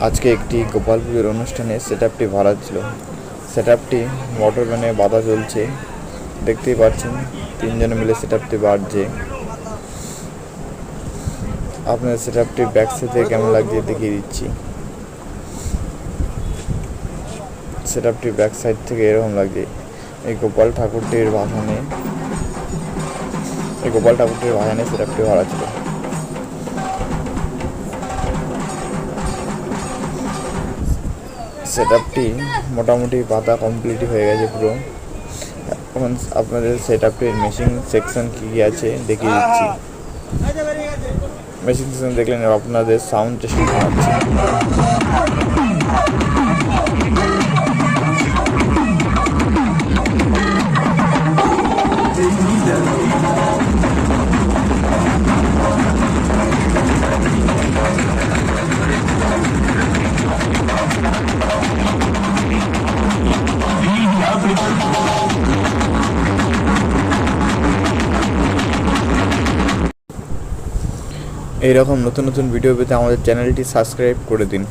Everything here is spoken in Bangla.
আজকে একটি গোপাল পুজোর অনুষ্ঠানে সেটআপটি ভাড়া ছিল। সেটআপটি মোটর ভ্যানে বাঁধা চলছে, দেখতেই পাচ্ছেন তিনজনে মিলে সেটআপটি বাঁধছে। আপনাদের সেটআপটি ব্যাক সাইড থেকে কেমন লাগছে দেখিয়ে দিচ্ছি। সেটআপটি ব্যাক সাইড থেকে এরকম লাগছে। এই গোপাল ঠাকুরটির বাগানে সেটআপটি ভাড়া ছিল। সেটআপটি মোটামুটি পাতা কমপ্লিট হয়ে গেছে পুরো। এখন আপনাদের সেটআপটির মেশিন সেকশন কী কী আছে দেখিয়ে দিচ্ছি। মেশিন সেকশন দেখলেন, আপনাদের সাউন্ড টেস্ট শোনাচ্ছি। এইরকম নতুন নতুন ভিডিও পেতে আমাদের চ্যানেলটি সাবস্ক্রাইব করে দিন।